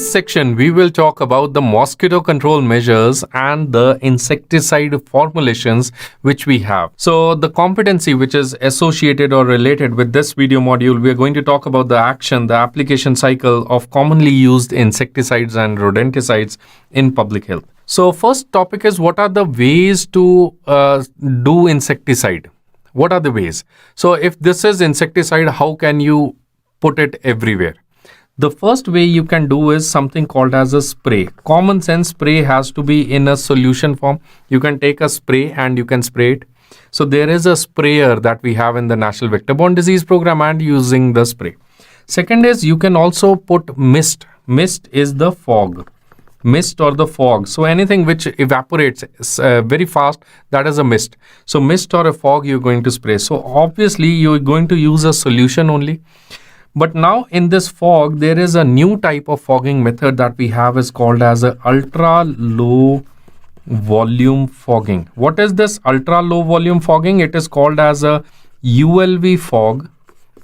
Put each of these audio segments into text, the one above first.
this section, we will talk about the mosquito control measures and the insecticide formulations which we have. So the competency which is associated or related with this video module, we are going to talk about the action, the application cycle of commonly used insecticides and rodenticides in public health. So first topic is, what are the ways to do insecticide? What are the ways? So if this is insecticide, how can you put it everywhere? The first way you can do is something called as a spray. Common sense spray has to be in a solution form. You can take a spray and you can spray it. So there is a sprayer that we have in the National Vector-Borne Disease Program and using the spray. Second is you can also put mist. Mist is the fog. Mist or the fog. So anything which evaporates very fast, that is a mist. So mist or a fog you're going to spray. So obviously you're going to use a solution only. But now in this fog, there is a new type of fogging method that we have is called as a ultra low volume fogging. What is this ultra low volume fogging? It is called as a ULV fog.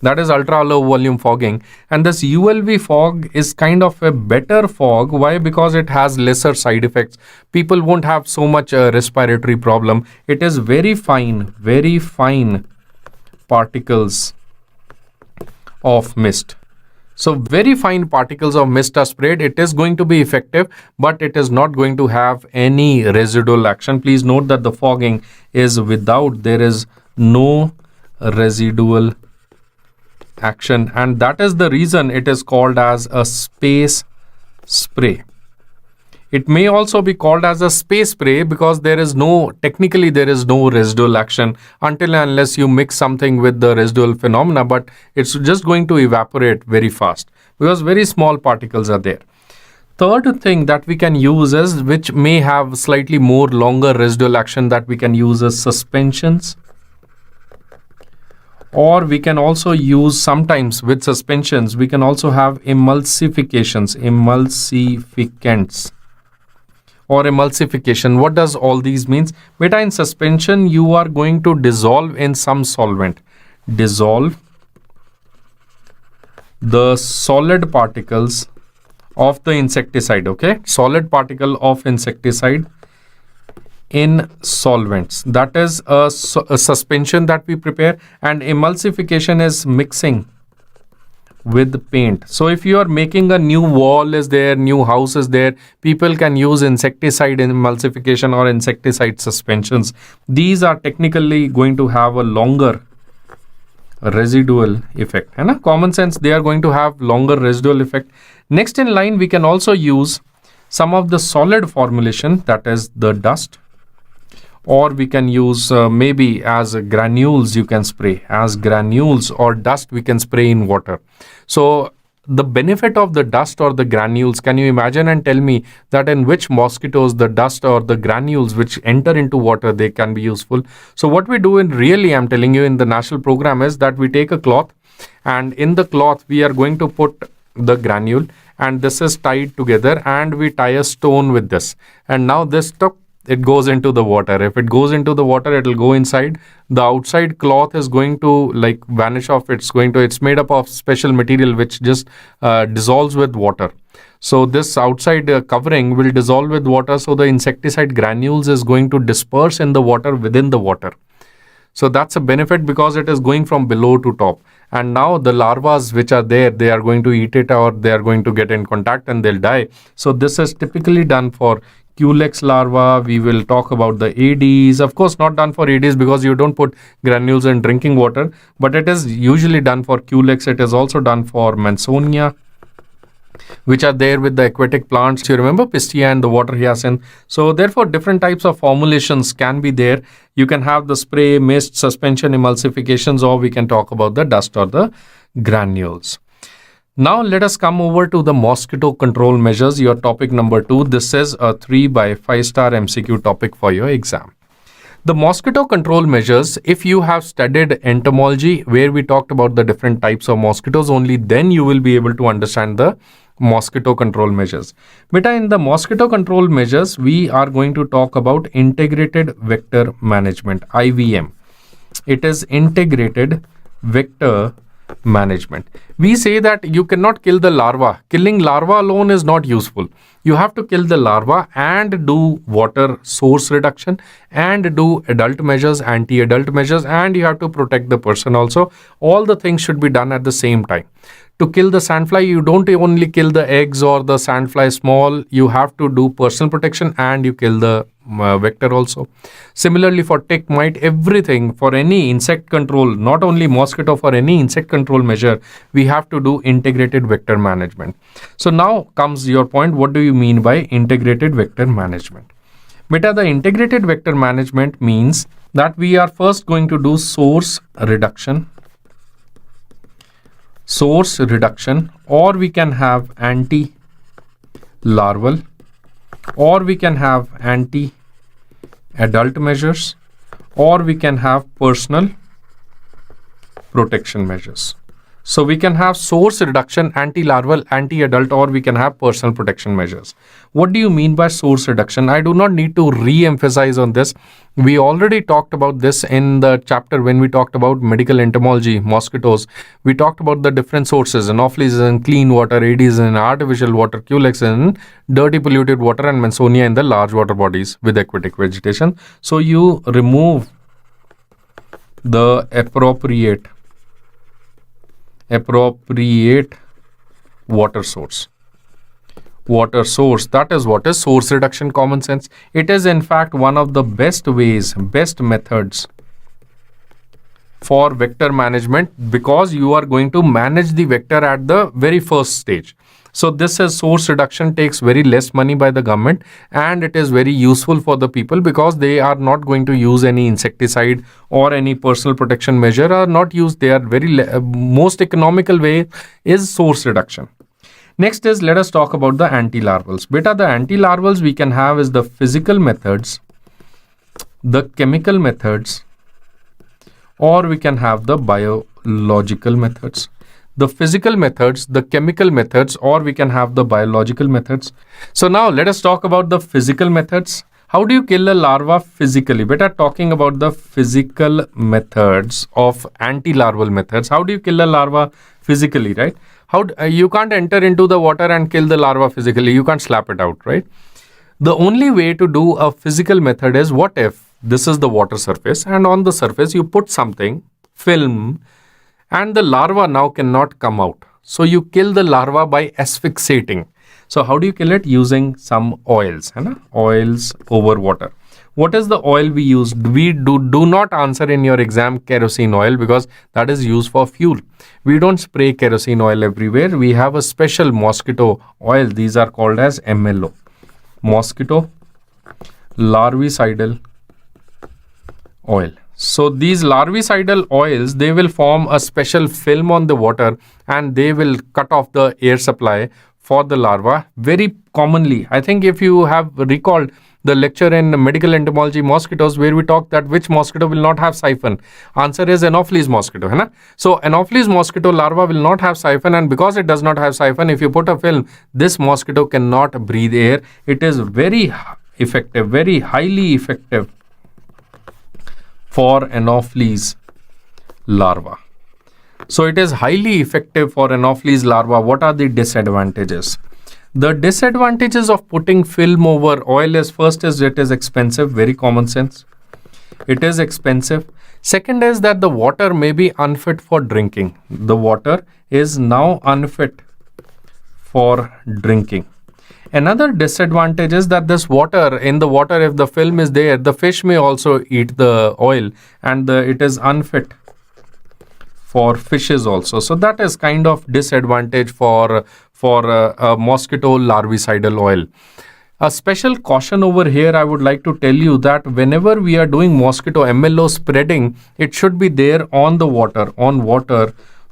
That is ultra low volume fogging. And this ULV fog is kind of a better fog. Why? Because it has lesser side effects. People won't have so much respiratory problem. It is very fine particles of mist. So very fine particles of mist are sprayed. It is going to be effective, but it is not going to have any residual action. Please note that the fogging is without, there is no residual action, and that is the reason it is called as a space spray. It may also be called as a space spray because technically there is no residual action until and unless you mix something with the residual phenomena, but it's just going to evaporate very fast because very small particles are there. Third thing that we can use is, which may have slightly more longer residual action, that we can use as suspensions. Or we can also use, sometimes with suspensions, we can also have emulsifications, emulsificants. Or emulsification. What does all these means? Beta, in suspension, you are going to dissolve in some solvent. Dissolve the solid particles of the insecticide, okay? Solid particle of insecticide in solvents. That is a suspension that we prepare, and emulsification is mixing with paint. So if you are making a new wall is there, new house is there, people can use insecticide emulsification or insecticide suspensions. These are technically going to have a longer residual effect. And common sense, they are going to have longer residual effect. Next in line, we can also use some of the solid formulation, that is the dust. Or we can use maybe as granules, you can spray as granules, or dust we can spray in water. So the benefit of the dust or the granules, can you imagine and tell me that in which mosquitoes the dust or the granules which enter into water, they can be useful. So what we do I'm telling you in the national program is that we take a cloth, and in the cloth we are going to put the granule, and this is tied together, and we tie a stone with this. And now this it goes into the water. If it goes into the water, it will go inside. The outside cloth is going to vanish off. It's made up of special material which just dissolves with water. So this outside covering will dissolve with water. So the insecticide granules is going to disperse in the water within the water. So that's a benefit because it is going from below to top. And now the larvas which are there, they are going to eat it, or they are going to get in contact and they'll die. So this is typically done for Culex larva. We will talk about the Aedes. Of course, not done for Aedes because you don't put granules in drinking water, but it is usually done for Culex. It is also done for Mansonia, which are there with the aquatic plants. You remember Pistia and the water hyacinth. So therefore, different types of formulations can be there. You can have the spray, mist, suspension, emulsifications, or we can talk about the dust or the granules. Now let us come over to the mosquito control measures, your topic number 2. This is a 3 by 5 star MCQ topic for your exam. The mosquito control measures, if you have studied entomology, where we talked about the different types of mosquitoes, only then you will be able to understand the mosquito control measures. Beta, in the mosquito control measures, we are going to talk about integrated vector management, IVM. It is integrated vector management. We say that you cannot kill the larva. Killing larva alone is not useful. You have to kill the larva and do water source reduction and do adult measures, anti-adult measures, and you have to protect the person also. All the things should be done at the same time. To kill the sandfly, you don't only kill the eggs or the sandfly small, you have to do personal protection and you kill the vector also. Similarly for tick, mite, everything, for any insect control, not only mosquito, for any insect control measure, we have to do integrated vector management. So now comes your point, what do you mean by integrated vector management? Beta, the integrated vector management means that we are first going to do source reduction, or we can have anti-larval, or we can have anti-adult measures, or we can have personal protection measures. So we can have source reduction, anti-larval, anti-adult, or we can have personal protection measures. What do you mean by source reduction? I do not need to re-emphasize on this. We already talked about this in the chapter when we talked about medical entomology, mosquitoes. We talked about the different sources, Anopheles in clean water, Aedes in artificial water, Culex in dirty polluted water, and Mansonia in the large water bodies with aquatic vegetation. So you remove the appropriate water source. That is what is source reduction. Common sense. It is in fact one of the best methods for vector management, because you are going to manage the vector at the very first stage. So this is source reduction, takes very less money by the government, and it is very useful for the people because they are not going to use any insecticide or any personal protection measure are not used. They are most economical way is source reduction. Next is, let us talk about the anti-larvals. Beta, the anti-larvals we can have is the physical methods, the chemical methods, or we can have the biological methods. The physical methods, the chemical methods, or we can have the biological methods. So now let us talk about the physical methods. How do you kill a larva physically? Beta, talking about the physical methods of anti-larval methods. How do you kill a larva physically, right? You can't enter into the water and kill the larva physically. You can't slap it out, right? The only way to do a physical method is, what if this is the water surface and on the surface you put something, film, and the larva now cannot come out. So you kill the larva by asphyxiating. So how do you kill it? Using some oils, oils over water. What is the oil we use? We do not answer in your exam kerosene oil, because that is used for fuel. We don't spray kerosene oil everywhere. We have a special mosquito oil. These are called as MLO, mosquito larvicidal oil. So these larvicidal oils, they will form a special film on the water and they will cut off the air supply for the larva. Very commonly, I think if you have recalled the lecture in medical entomology mosquitoes where we talked that which mosquito will not have siphon. Answer is Anopheles mosquito. Hai na? So Anopheles mosquito larva will not have siphon, and because it does not have siphon, if you put a film, this mosquito cannot breathe air. It is very effective, very highly effective for Anopheles larva. So it is highly effective for Anopheles larva. What are the disadvantages? The disadvantages of putting film over oil is, first is it is expensive, very common sense. It is expensive. Second is that the water may be unfit for drinking. The water is now unfit for drinking. Another disadvantage is that this water, in the water, if the film is there, the fish may also eat the oil, and it is unfit for fishes also. So that is kind of disadvantage for a mosquito larvicidal oil. A special caution over here, I would like to tell you that whenever we are doing mosquito MLO spreading, it should be there on the water,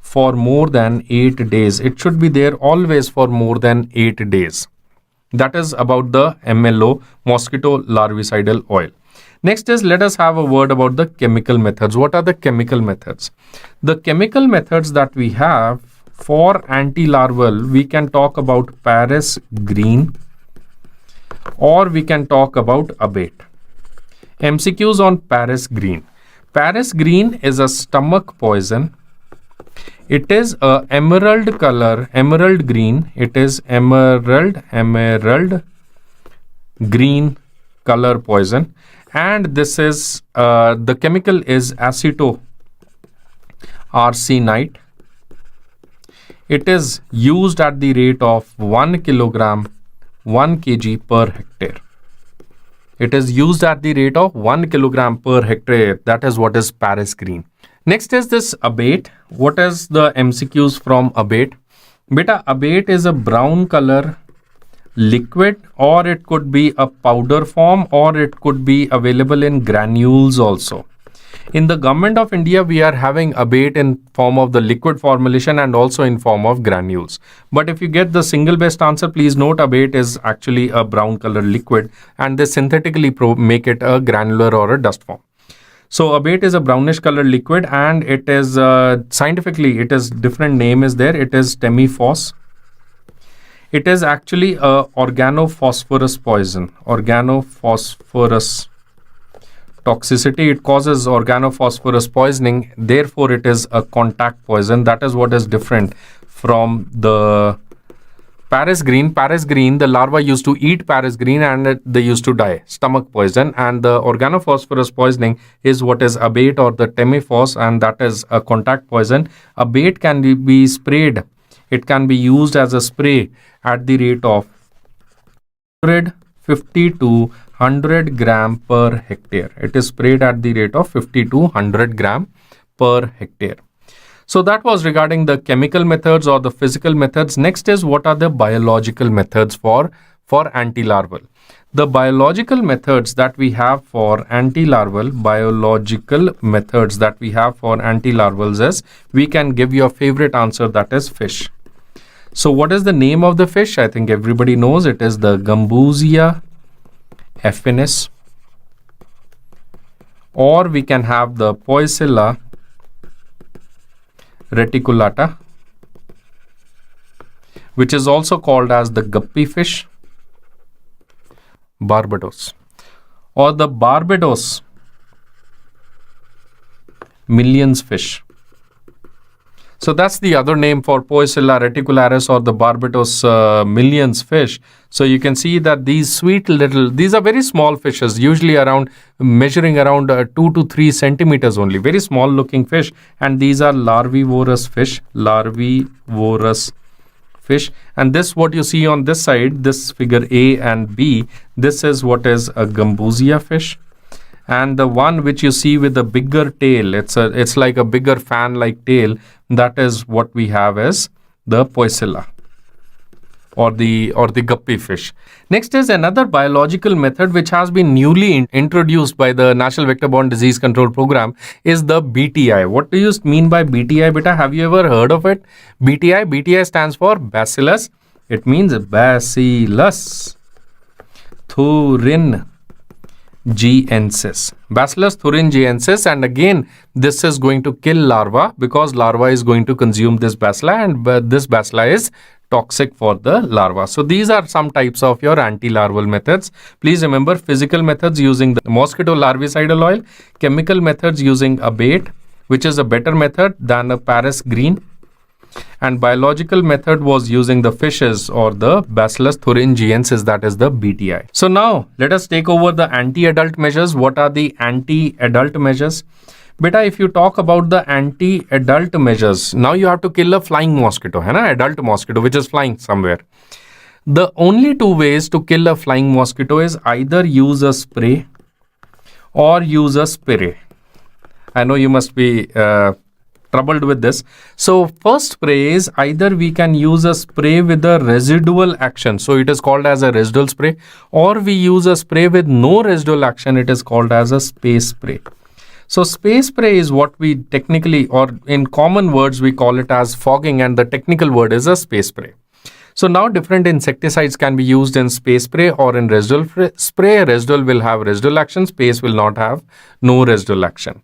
for more than 8 days. It should be there always for more than 8 days. That is about the MLO, mosquito larvicidal oil. Next is, let us have a word about the chemical methods. What are the chemical methods? The chemical methods that we have for anti-larval, we can talk about Paris green, or we can talk about abate. MCQs on Paris green. Paris green is a stomach poison It is a emerald color, emerald green. It is emerald green color poison, and this is the chemical is acetoarsenite. It is used at the rate of 1 kilogram 1 kg per hectare. It is used at the rate of 1 kilogram per hectare. That is what is Paris green. Next is this abate. What is the MCQs from abate? Beta, abate is a brown color liquid, or it could be a powder form, or it could be available in granules also. In the government of India, we are having abate in form of the liquid formulation and also in form of granules. But if you get the single best answer, please note abate is actually a brown color liquid, and they synthetically make it a granular or a dust form. So abate is a brownish color liquid, and it is scientifically, it is different name is there. It is temifos. It is actually a organophosphorus poison. Organophosphorus toxicity. It causes organophosphorus poisoning. Therefore, it is a contact poison. That is what is different from the Paris green. Paris green, the larva used to eat Paris green and they used to die. Stomach poison. And the organophosphorus poisoning is what is abate or the temifos, and that is a contact poison. Abate can be sprayed. It can be used as a spray at the rate of 150 to 100 gram per hectare. It is sprayed at the rate of 50 to 100 gram per hectare. So that was regarding the chemical methods or the physical methods. Next is what are the biological methods for anti-larval. The biological methods that we have for anti-larval, is we can give you a favorite answer, that is fish. So what is the name of the fish? I think everybody knows it is the Gambusia affinis, or we can have the Poecilla reticulata, which is also called as the guppy fish, Barbados, or the Barbados millions fish. So that's the other name for Poecilla reticularis or the Barbados millions fish. So you can see that these these are very small fishes, usually measuring around 2 to 3 centimeters only, very small looking fish. And these are larvivorous fish. And this, what you see on this side, this figure A and B, this is what is a Gambusia fish. And the one which you see with the bigger tail, it's like a bigger fan-like tail, that is what we have as the Poecilla or the guppy fish. Next is another biological method which has been newly introduced by the National Vector-Borne Disease Control Program, is the BTI. What do you mean by BTI, beta? Have you ever heard of it? BTI stands for Bacillus. It means Bacillus thuringiensis. Bacillus thuringiensis, and again this is going to kill larva because larva is going to consume this bacilla, and this bacilla is toxic for the larva. So these are some types of your anti-larval methods. Please remember, physical methods using the mosquito larvicidal oil, chemical methods using abate, which is a better method than a Paris green, and biological method was using the fishes or the Bacillus thuringiensis, that is the BTI. So now let us take over the anti-adult measures. What are the anti-adult measures? Beta, if you talk about the anti-adult measures, now you have to kill a flying mosquito, adult mosquito which is flying somewhere. The only two ways to kill a flying mosquito is either use a spray or use a spray. I know you must be troubled with this. So first spray is either we can use a spray with a residual action, so it is called as a residual spray, or we use a spray with no residual action, it is called as a space spray. So space spray is what we technically, or in common words, we call it as fogging, and the technical word is a space spray. So now different insecticides can be used in space spray or in residual spray. Residual will have residual action, space will not have no residual action.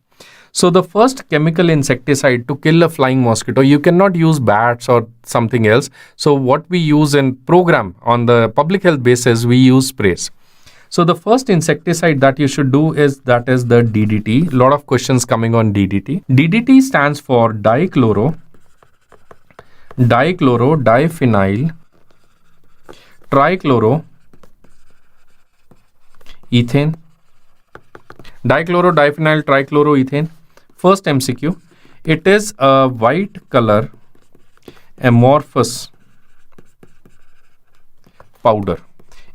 So the first chemical insecticide to kill a flying mosquito, you cannot use bats or something else. So what we use in program on the public health basis, we use sprays. So the first insecticide that you should do is that is the DDT. Lot of questions coming on DDT. DDT stands for dichloro dichloro, diphenyl, trichloro, ethane, dichloro, diphenyl, trichloroethane. First MCQ, it is a white color amorphous powder.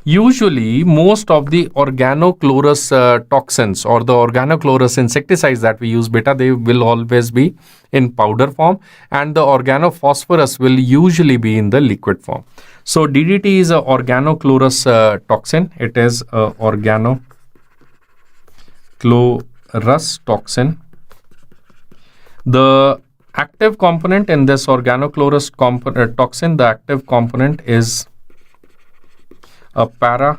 Usually, most of the organochlorous toxins or the organochlorous insecticides that we use, beta, they will always be in powder form, and the organophosphorus will usually be in the liquid form. So, DDT is a organochlorous toxin. It is a organochlorous toxin. The active component in this organochlorous toxin, the active component is a para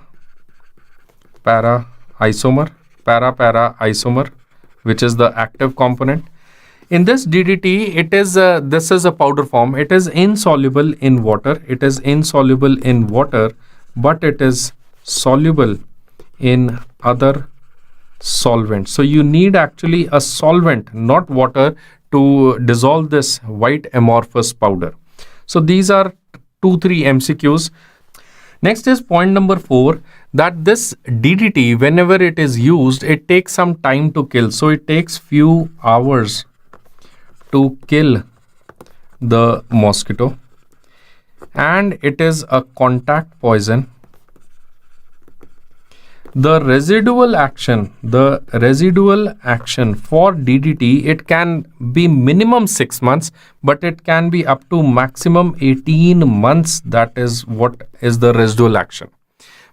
isomer, which is the active component. In this DDT, this is a powder form. It is insoluble in water. It is insoluble in water, but it is soluble in other solvents. So you need actually a solvent, not water, to dissolve this white amorphous powder. So these are 2-3 MCQs. Next is point number 4, that this DDT, whenever it is used, it takes some time to kill. So it takes few hours to kill the mosquito, and it is a contact poison. The residual action for DDT, it can be minimum 6 months, but it can be up to maximum 18 months. That is what is the residual action.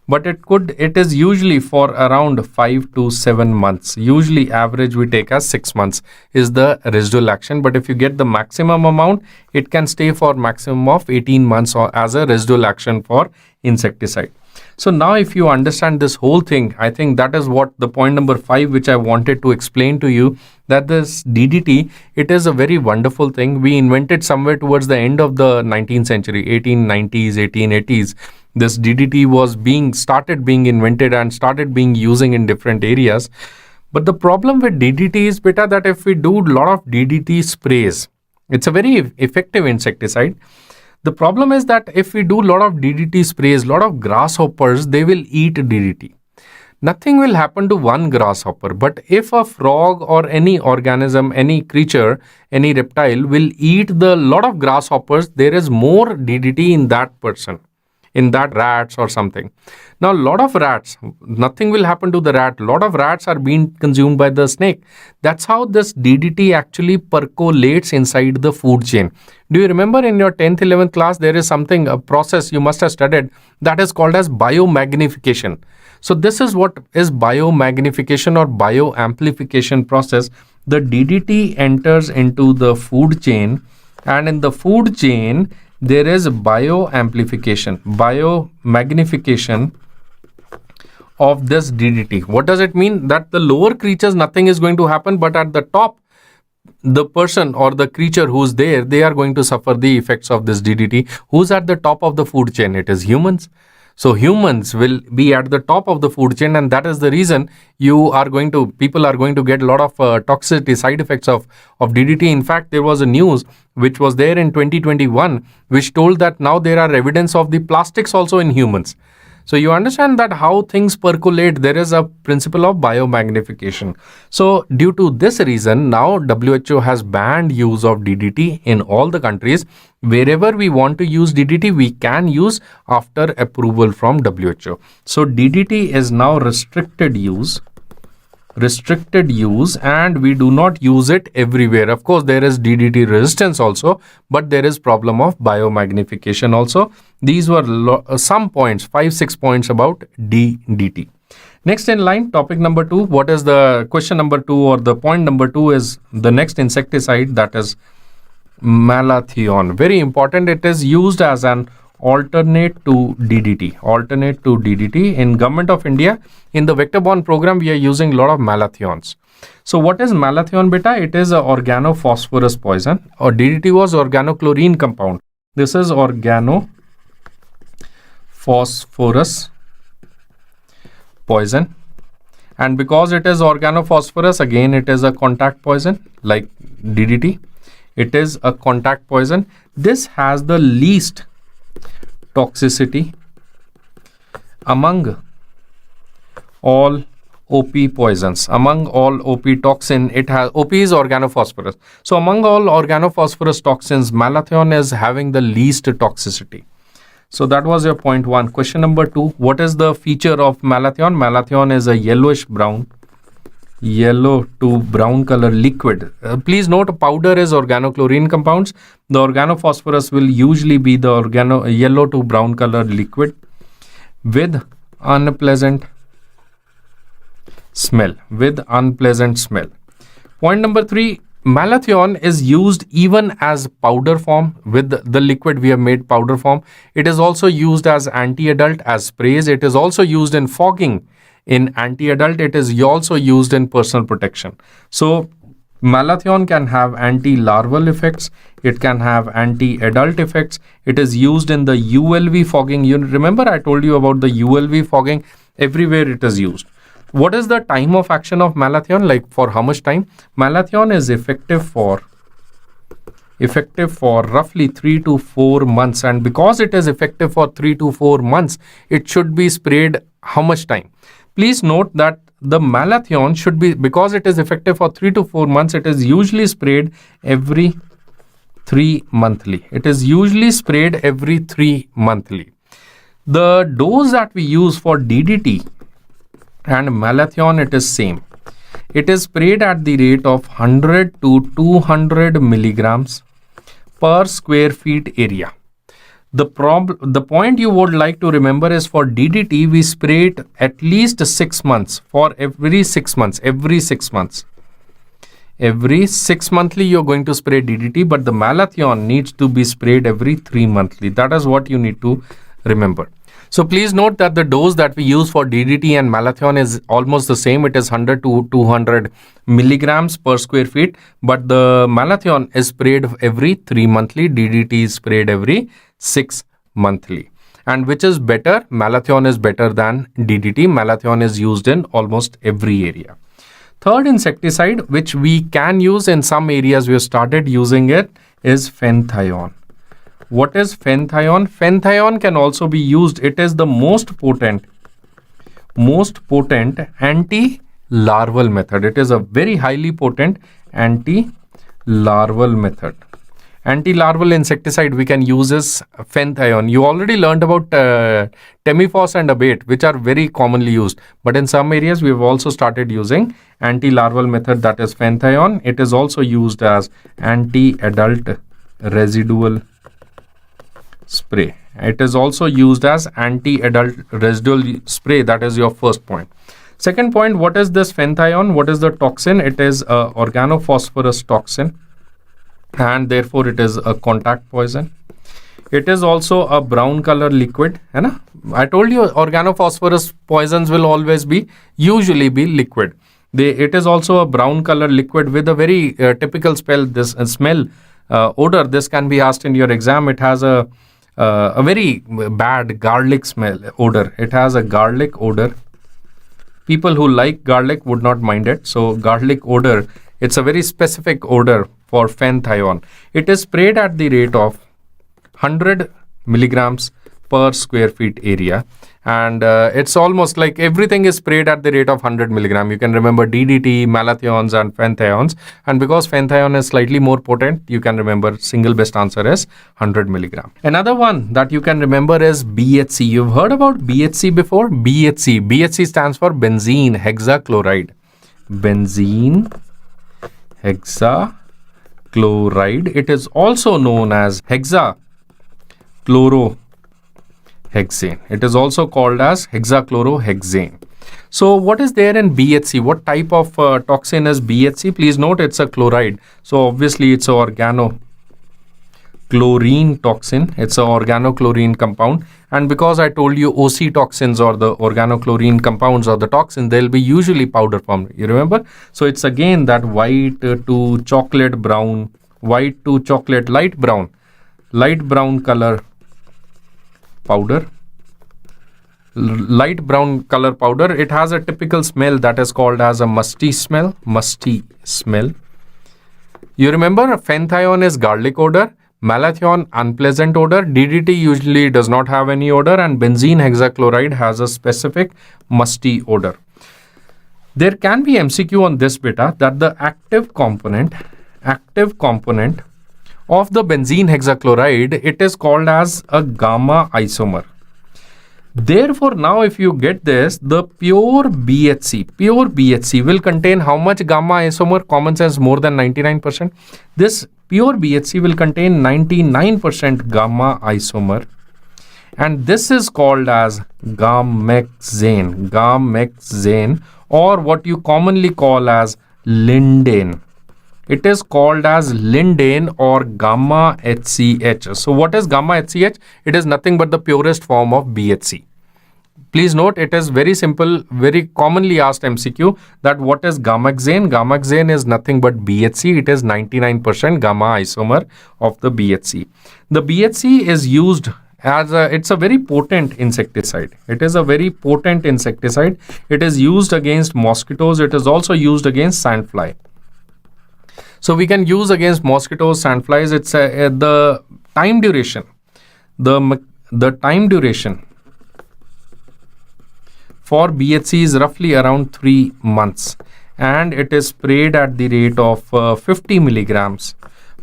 But it is usually for around 5 to 7 months. Usually average we take as 6 months is the residual action. But if you get the maximum amount, it can stay for maximum of 18 months or as a residual action for insecticide. So now if you understand this whole thing, I think that is what the point number 5, which I wanted to explain to you, that this DDT, it is a very wonderful thing. We invented somewhere towards the end of the 19th century, 1890s, 1880s. This DDT started being invented and started being using in different areas. But the problem with DDT is, beta, that if we do a lot of DDT sprays, it's a very effective insecticide. The problem is that if we do a lot of DDT sprays, a lot of grasshoppers, they will eat DDT. Nothing will happen to one grasshopper. But if a frog or any organism, any creature, any reptile will eat the lot of grasshoppers, there is more DDT in that person, in that rats or something. Now, a lot of rats, nothing will happen to the rat. A lot of rats are being consumed by the snake. That's how this DDT actually percolates inside the food chain. Do you remember in your 10th, 11th class, there is something, a process you must have studied that is called as biomagnification. So this is what is biomagnification or bioamplification process. The DDT enters into the food chain, and in the food chain, there is biomagnification of this DDT. What does it mean? That the lower creatures, nothing is going to happen, but at the top, the person or the creature who's there, they are going to suffer the effects of this DDT. Who's at the top of the food chain? It is humans. So humans will be at the top of the food chain, and that is the reason people are going to get a lot of toxicity side effects of DDT. In fact, there was a news which was there in 2021 which told that now there are evidence of the plastics also in humans. So you understand that how things percolate, there is a principle of biomagnification. So due to this reason, now WHO has banned use of DDT in all the countries. Wherever we want to use DDT, we can use after approval from WHO. So DDT is now restricted use, and we do not use it everywhere. Of course, there is DDT resistance also, but there is problem of biomagnification also. These were some points, 5-6 points about DDT. Next in line, topic number 2. What is the question number 2 or the point number 2 is the next insecticide, that is malathion. Very important. It is used as an alternate to DDT. In Government of India, in the vector-borne program, we are using a lot of malathions. So what is malathion, beta? It is a organophosphorus poison, or DDT was organochlorine compound. This is organophosphorus poison, and because it is organophosphorus, again it is a contact poison like DDT. It is a contact poison. This has the least toxicity among all OP poisons. Among all OP toxin, it has, OP is organophosphorus. So among all organophosphorus toxins, malathion is having the least toxicity. So that was your point 1. Question number 2, what is the feature of malathion? Malathion is a yellow to brown color liquid. Please note, powder is organochlorine compounds. The organophosphorus will usually be the yellow to brown color liquid with unpleasant smell. Point number 3, malathion is used even as powder form. With the liquid we have made powder form. It is also used as anti-adult, as sprays. It is also used in fogging. In anti-adult, it is also used in personal protection. So malathion can have anti-larval effects. It can have anti-adult effects. It is used in the ULV fogging. You remember I told you about the ULV fogging? Everywhere it is used. What is the time of action of malathion? Like for how much time? Malathion is effective for roughly 3 to 4 months. And because it is effective for 3 to 4 months, it should be sprayed how much time? Please note that the malathion should be, because it is effective for 3 to 4 months, it is usually sprayed every 3 monthly. The dose that we use for DDT and malathion, it is same. It is sprayed at the rate of 100 to 200 milligrams per square feet area. The point you would like to remember is for DDT, we spray it at least 6 months. For every 6 months. Every 6 monthly you're going to spray DDT, but the malathion needs to be sprayed every 3 monthly. That is what you need to remember. So please note that the dose that we use for DDT and malathion is almost the same. It is 100 to 200 milligrams per square feet, but the malathion is sprayed every 3 monthly. DDT is sprayed every 6 monthly. And which is better? Malathion is better than DDT. Malathion is used in almost every area. Third insecticide, which we can use in some areas, we have started using it, is fenthion. What is fenthion? Fenthion can also be used. It is the most potent anti-larval method. It is a very highly potent anti-larval method. Anti-larval insecticide we can use is fenthion. You already learned about temifos and abate, which are very commonly used. But in some areas, we have also started using anti-larval method, that is fenthion. It is also used as anti-adult residual spray. It is also used as anti-adult residual spray. That is your first point. Second point, what is this fenthion? What is the toxin? It is a organophosphorus toxin, and therefore it is a contact poison. It is also a brown color liquid. I told you organophosphorus poisons will always usually be liquid. It is also a brown color liquid with a very typical smell, odor. This can be asked in your exam. It has a very bad garlic smell odor. It has a garlic odor. People who like garlic would not mind it. So garlic odor, it's a very specific odor for fenthion. It is sprayed at the rate of 100 milligrams per square feet area, and it's almost like everything is sprayed at the rate of 100 milligram. You can remember DDT, malathions and fenthions, and because fenthion is slightly more potent, you can remember single best answer is 100 milligram. Another one that you can remember is BHC. You've heard about BHC before? BHC stands for benzene hexachloride. Benzene hexachloride. It is also known as hexachlorohexane. It is also called as hexachlorohexane. So what is there in BHC? What type of toxin is BHC? Please note it's a chloride. So obviously it's a organochlorine toxin. It's a organochlorine compound. And because I told you OC toxins or the organochlorine compounds or the toxin, they'll be usually powder form. You remember? So it's again that white to chocolate brown, white to chocolate light brown color powder. Light brown color powder. It has a typical smell that is called as a musty smell. You remember phenthyon is garlic odor, malathion unpleasant odor, DDT usually does not have any odor, and benzene hexachloride has a specific musty odor. There can be MCQ on this beta that the active component of the benzene hexachloride, it is called as a gamma isomer. Therefore, now if you get this, the pure BHC will contain how much gamma isomer? Common sense, more than 99%. This pure BHC will contain 99% gamma isomer, and this is called as gamexane, or what you commonly call as lindane. It is called as lindane or gamma HCH. So what is gamma HCH? It is nothing but the purest form of BHC. Please note, it is very simple, very commonly asked MCQ, that what is gamexane? Gamexane is nothing but BHC. It is 99% gamma isomer of the BHC. The BHC is used as it's a very potent insecticide. It is a very potent insecticide. It is used against mosquitoes. It is also used against sandfly. So we can use against mosquitoes, sandflies. It's the time duration. The time duration for BHC is roughly around 3 months, and it is sprayed at the rate of 50 milligrams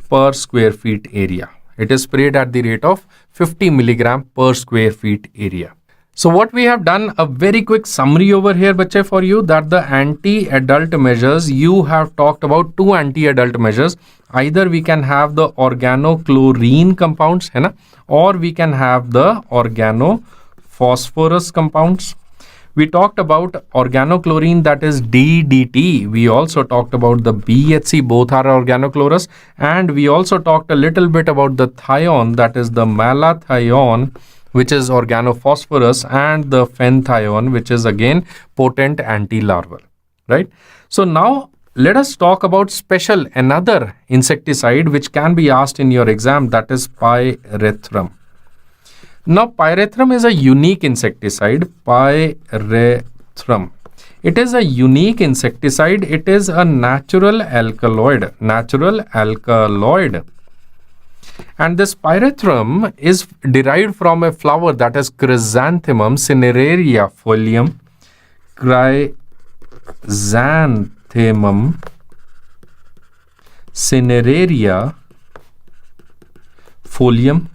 per square feet area. It is sprayed at the rate of 50 milligram per square feet area. So what we have done, a very quick summary over here, bache, for you, that the anti-adult measures, you have talked about 2 anti-adult measures. Either we can have the organochlorine compounds, hai na? Or we can have the organophosphorus compounds. We talked about organochlorine, that is DDT. We also talked about the BHC, both are organochlorous. And we also talked a little bit about the thion, that is the malathion, which is organophosphorus, and the phenthyon, which is again potent anti-larval, right? So now let us talk about special another insecticide which can be asked in your exam, that is pyrethrum. Now pyrethrum is a unique insecticide. Pyrethrum, it is a unique insecticide. It is a natural alkaloid. And this pyrethrum is derived from a flower, that is chrysanthemum cineraria folium. Chrysanthemum cineraria folium.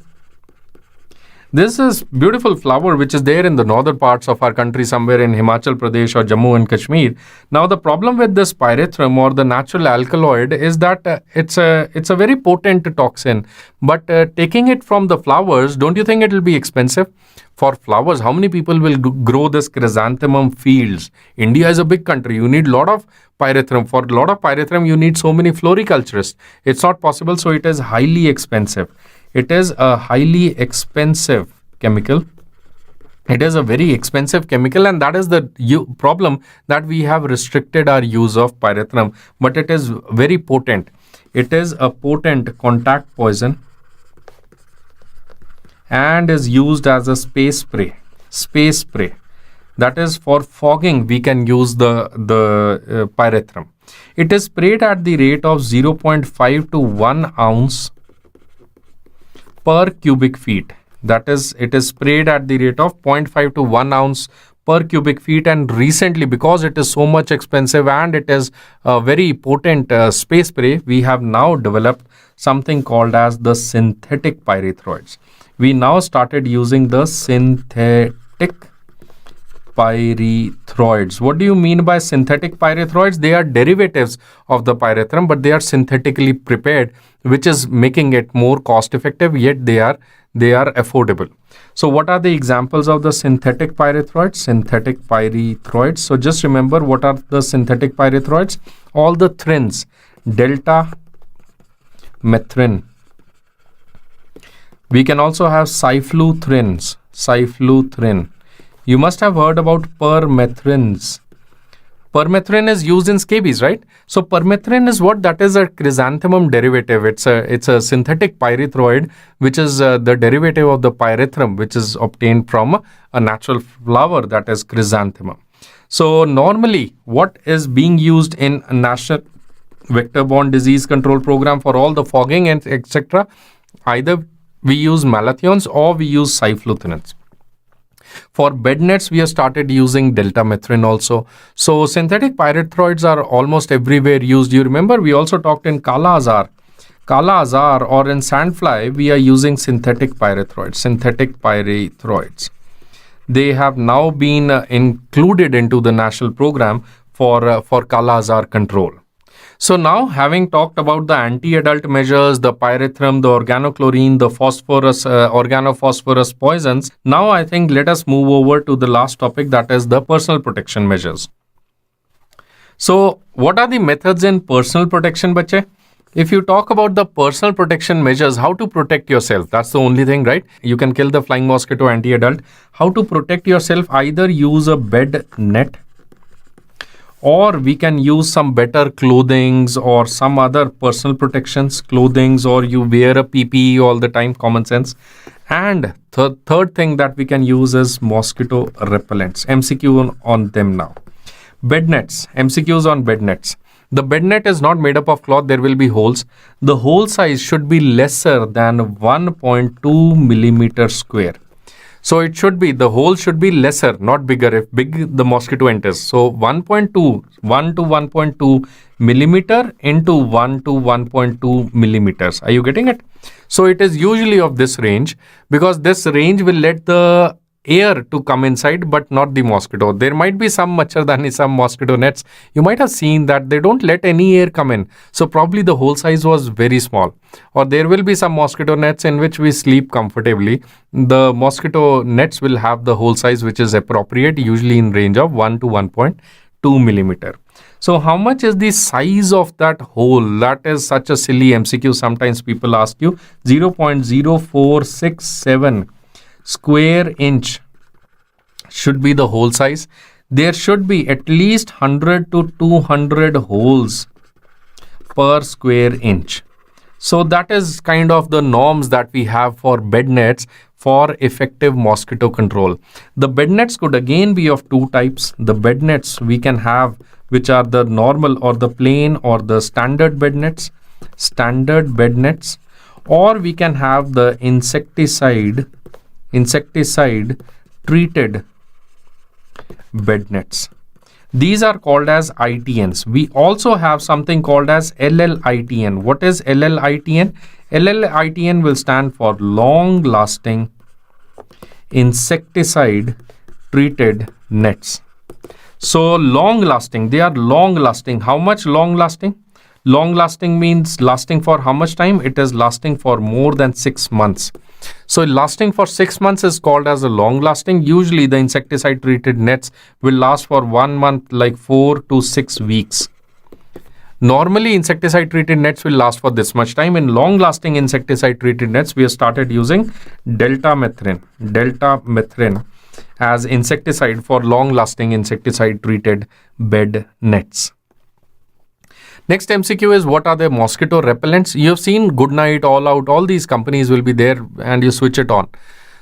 This is beautiful flower which is there in the northern parts of our country, somewhere in Himachal Pradesh or Jammu and Kashmir. Now the problem with this pyrethrum or the natural alkaloid is that it's a very potent toxin. But taking it from the flowers, don't you think it will be expensive? For flowers, how many people will grow this chrysanthemum fields? India is a big country. You need a lot of pyrethrum. For a lot of pyrethrum, you need so many floriculturists. It's not possible, so it is highly expensive. It is a highly expensive chemical. It is a very expensive chemical, and that is the problem, that we have restricted our use of pyrethrum. But it is very potent. It is a potent contact poison and is used as a space spray. That is, for fogging we can use the pyrethrum. It is sprayed at the rate of 0.5 to 1 ounce per cubic feet. That is, it is sprayed at the rate of 0.5 to 1 ounce per cubic feet. And recently, because it is so much expensive and it is a very potent space spray, we have now developed something called as the synthetic pyrethroids. We now started using the synthetic pyrethroids. What do you mean by synthetic pyrethroids? They are derivatives of the pyrethrum, but they are synthetically prepared, which is making it more cost effective, yet they are affordable. So what are the examples of the synthetic pyrethroids? So just remember, what are the synthetic pyrethroids? All the thrins, delta methrin. We can also have cyfluthrins. You must have heard about permethrins. Permethrin is used in scabies, right? So permethrin is what? That is a chrysanthemum derivative. It's a synthetic pyrethroid, which is the derivative of the pyrethrum, which is obtained from a natural flower, that is chrysanthemum. So normally, what is being used in vector-borne disease control program for all the fogging and etc. Either we use malathions or we use cyfluthrins. For bed nets, we have started using deltamethrin also. So synthetic pyrethroids are almost everywhere used. You remember we also talked in Kala Azar. Kala Azar or in sandfly, we are using synthetic pyrethroids. They have now been included into the national program for Kala Azar control. So now, having talked about the anti-adult measures, the pyrethrum, the organochlorine, the phosphorus, organophosphorus poisons, now I think let us move over to the last topic, that is the personal protection measures. So what are the methods in personal protection, bache? If you talk about the personal protection measures, how to protect yourself, that's the only thing, right? You can kill the flying mosquito anti-adult. How to protect yourself? Either use a bed net, or we can use some better clothings or some other personal protections, clothings, or you wear a PPE all the time, common sense. And the third thing that we can use is mosquito repellents. MCQ on them now. Bed nets, MCQs on bed nets. The bed net is not made up of cloth, there will be holes. The hole size should be lesser than 1.2 millimeter square. So it should be, the hole should be lesser, not bigger. If big, the mosquito enters. So 1 to 1.2 millimeter into 1 to 1.2 millimeters. Are you getting it? So it is usually of this range, because this range will let the air to come inside, but not the mosquito. There might be some machardani, some mosquito nets. You might have seen that they don't let any air come in. So probably the hole size was very small. Or there will be some mosquito nets in which we sleep comfortably. The mosquito nets will have the hole size which is appropriate, usually in range of 1 to 1.2 millimeter. So how much is the size of that hole? That is such a silly MCQ. Sometimes people ask you. 0.0467 square inch should be the hole size. There should be at least 100 to 200 holes per square inch. So that is kind of the norms that we have for bed nets for effective mosquito control. The bed nets could again be of two types. The bed nets we can have, which are the normal or the plain or the standard bed nets, or we can have the insecticide treated bed nets. These are called as ITNs. We also have something called as LLITN. What is LLITN? LLITN will stand for long lasting insecticide treated nets. So long lasting, they are long lasting. How much long lasting? Long lasting means lasting for how much time? It is lasting for more than 6 months. So lasting for 6 months is called as a long lasting. Usually the insecticide treated nets will last for 1 month, like 4 to 6 weeks. Normally insecticide treated nets will last for this much time. In long lasting insecticide treated nets, we have started using deltamethrin as insecticide for long lasting insecticide treated bed nets. Next MCQ is, what are the mosquito repellents? You have seen Goodnight, All Out, all these companies will be there and you switch it on.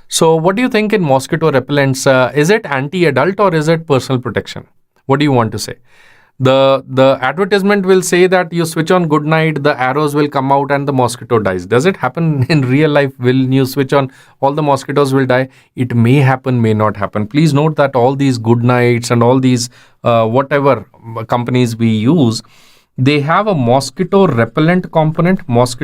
So what do you think in mosquito repellents? Is it anti-adult or is it personal protection? What do you want to say? The advertisement will say that you switch on Goodnight, the arrows will come out and the mosquito dies. Does it happen in real life? Will you switch on, all the mosquitoes will die? It may happen, may not happen. Please note that all these Goodnights and all these whatever companies we use, they have a mosquito repellent component, which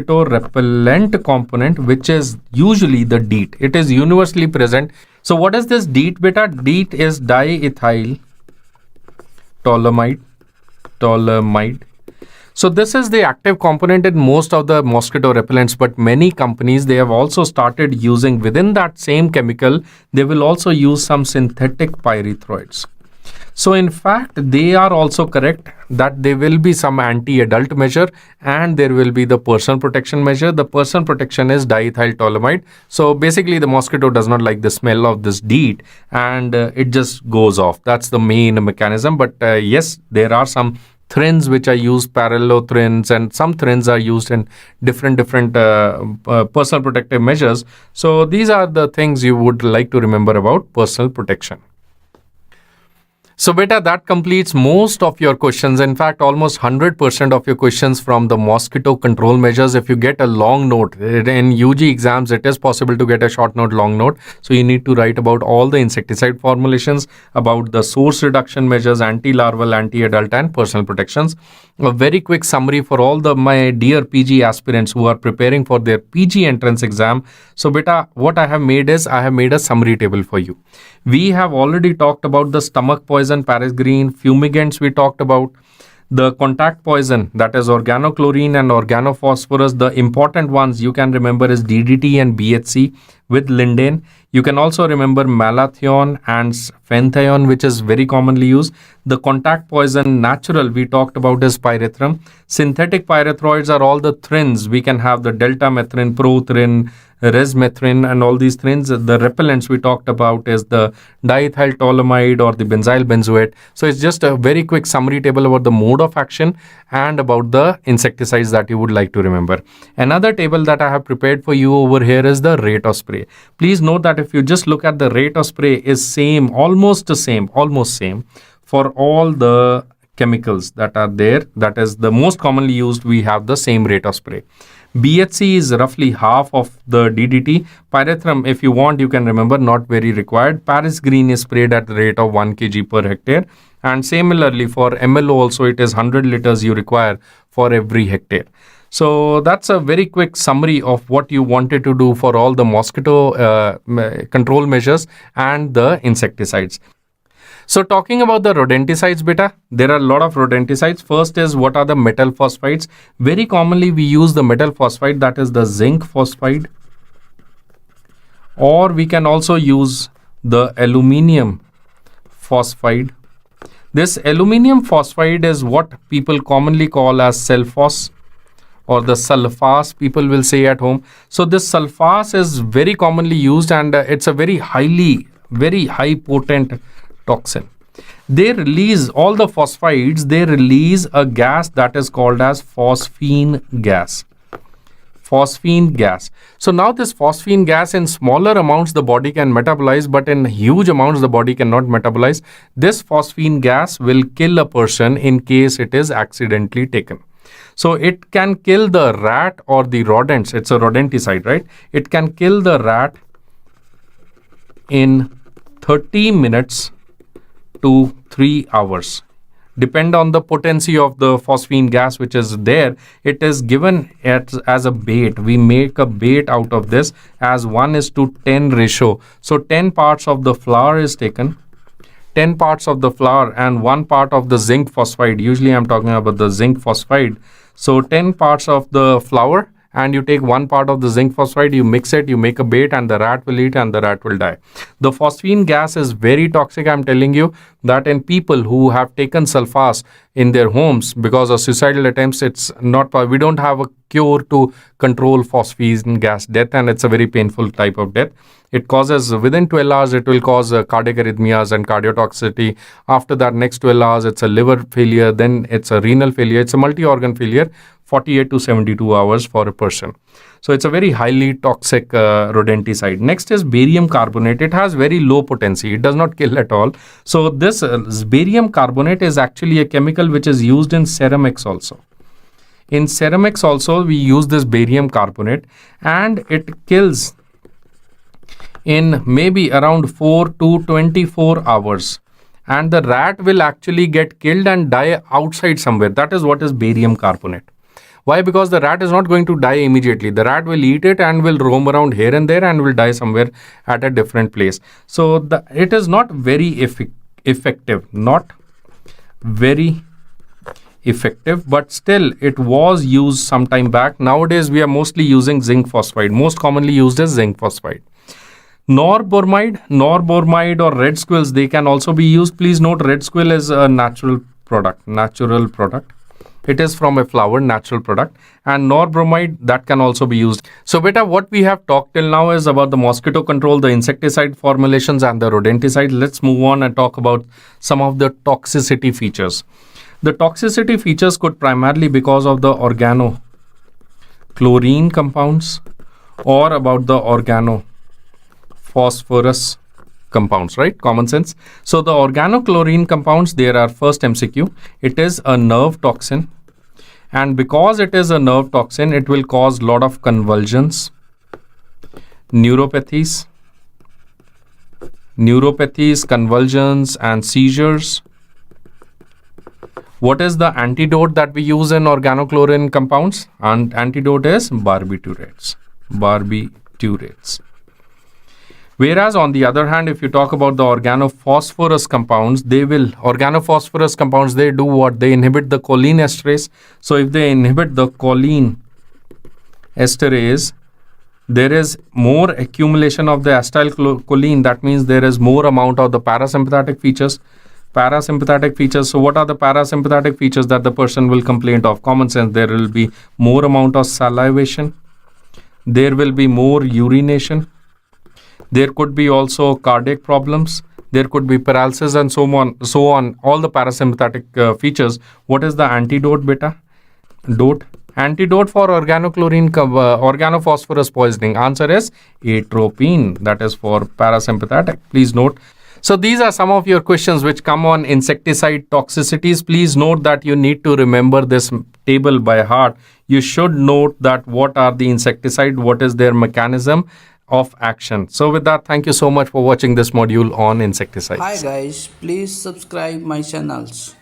is usually the DEET. It is universally present. So what is this DEET, beta? DEET is diethyl toluamide. So this is the active component in most of the mosquito repellents, but many companies, they have also started using within that same chemical, they will also use some synthetic pyrethroids. So in fact, they are also correct that there will be some anti-adult measure and there will be the personal protection measure. The personal protection is diethyl toluamide. So basically the mosquito does not like the smell of this DEET and it just goes off. That's the main mechanism. But yes, there are some thrins which are used, parallelothrins, and some thrins are used in different personal protective measures. So these are the things you would like to remember about personal protection. So beta, that completes most of your questions. In fact, almost 100% of your questions from the mosquito control measures. If you get a long note in UG exams, it is possible to get a short note, long note. So you need to write about all the insecticide formulations, about the source reduction measures, anti-larval, anti-adult, and personal protections. A very quick summary for all my dear PG aspirants who are preparing for their PG entrance exam. So beta, what I have made is I have made a summary table for you. We have already talked about the stomach poison, Paris green, fumigants we talked about, the contact poison, that is organochlorine and organophosphorus. The important ones you can remember is DDT and BHC with lindane. You can also remember malathion and phenthyon, which is very commonly used. The contact poison natural we talked about is pyrethrum. Synthetic pyrethroids are all the thrins. We can have the delta methrin, prothrin, resmethrin, and all these thrins. The repellents we talked about is the diethyl toluamide or the benzyl benzoate. So it's just a very quick summary table about the mode of action and about the insecticides that you would like to remember. Another table that I have prepared for you over here is the rate of spray. Please note that if you just look at the rate of spray is same, almost same for all the chemicals that are there. That is the most commonly used. We have the same rate of spray. BHC is roughly half of the DDT. Pyrethrum, if you want, you can remember, not very required. Paris green is sprayed at the rate of 1 kg per hectare. And similarly for MLO also, it is 100 liters you require for every hectare. So that's a very quick summary of what you wanted to do for all the mosquito control measures and the insecticides. So talking about the rodenticides beta, there are a lot of rodenticides. First is what are the metal phosphides. Very commonly we use the metal phosphide, that is the zinc phosphide, or we can also use the aluminium phosphide. This aluminium phosphide is what people commonly call as sulfos or the sulfas, people will say at home. So this sulfas is very commonly used, and it's a very high potent toxin. They release, all the phosphides, they release a gas that is called as phosphine gas. So now this phosphine gas, in smaller amounts the body can metabolize, but in huge amounts the body cannot metabolize. This phosphine gas will kill a person in case it is accidentally taken. So it can kill the rat or the rodents. It's a rodenticide, right? It can kill the rat in 30 minutes to 3 hours. Depend on the potency of the phosphine gas which is there. It is given as a bait. We make a bait out of this as 1:10 ratio. So 10 parts of the flour is taken. 10 parts of the flour and 1 part of the zinc phosphide. Usually I'm talking about the zinc phosphide. So 10 parts of the flour, and you take 1 part of the zinc phosphide, you mix it, you make a bait, and the rat will eat and the rat will die. The phosphine gas is very toxic. I'm telling you that in people who have taken sulfas in their homes because of suicidal attempts, it's not, we don't have a cure to control phosphine gas death, and it's a very painful type of death. It causes, within 12 hours, it will cause cardiac arrhythmias and cardiotoxicity. After that, next 12 hours, it's a liver failure. Then it's a renal failure. It's a multi-organ failure, 48 to 72 hours for a person. So it's a very highly toxic rodenticide. Next is barium carbonate. It has very low potency. It does not kill at all. So this barium carbonate is actually a chemical which is used in ceramics also. In ceramics also, we use this barium carbonate, and it kills in maybe around 4 to 24 hours. And the rat will actually get killed and die outside somewhere. That is what is barium carbonate. Why? Because the rat is not going to die immediately. The rat will eat it and will roam around here and there and will die somewhere at a different place. So it is not very effective. Not very effective, but still it was used some time back. Nowadays we are mostly using zinc phosphide. Most commonly used is zinc phosphide. Norbormide or red squills, they can also be used. Please note, red squill is a natural product. It is from a flower, natural product. And norbromide, that can also be used. So beta, what we have talked till now is about the mosquito control, the insecticide formulations, and the rodenticide. Let's move on and talk about some of the toxicity features. The toxicity features could primarily because of the organochlorine compounds or about the organophosphorus compounds, right? Common sense. So the organochlorine compounds, there are first MCQ. It is a nerve toxin. And because it is a nerve toxin, it will cause lot of convulsions, neuropathies, convulsions, and seizures. What is the antidote that we use in organochlorine compounds? And antidote is barbiturates. Whereas on the other hand, if you talk about the organophosphorus compounds, they do what? They inhibit the choline esterase. So if they inhibit the choline esterase, there is more accumulation of the acetylcholine. That means there is more amount of the parasympathetic features. So what are the parasympathetic features that the person will complain of? Common sense. There will be more amount of salivation. There will be more urination. There could be also cardiac problems. There could be paralysis and so on. All the parasympathetic features. What is the antidote, beta? Antidote for organophosphorus poisoning. Answer is atropine. That is for parasympathetic. Please note. So these are some of your questions which come on insecticide toxicities. Please note that you need to remember this table by heart. You should note that what are the insecticide, what is their mechanism of action. So with that, thank you so much for watching this module on insecticides. Hi guys, please subscribe my channels.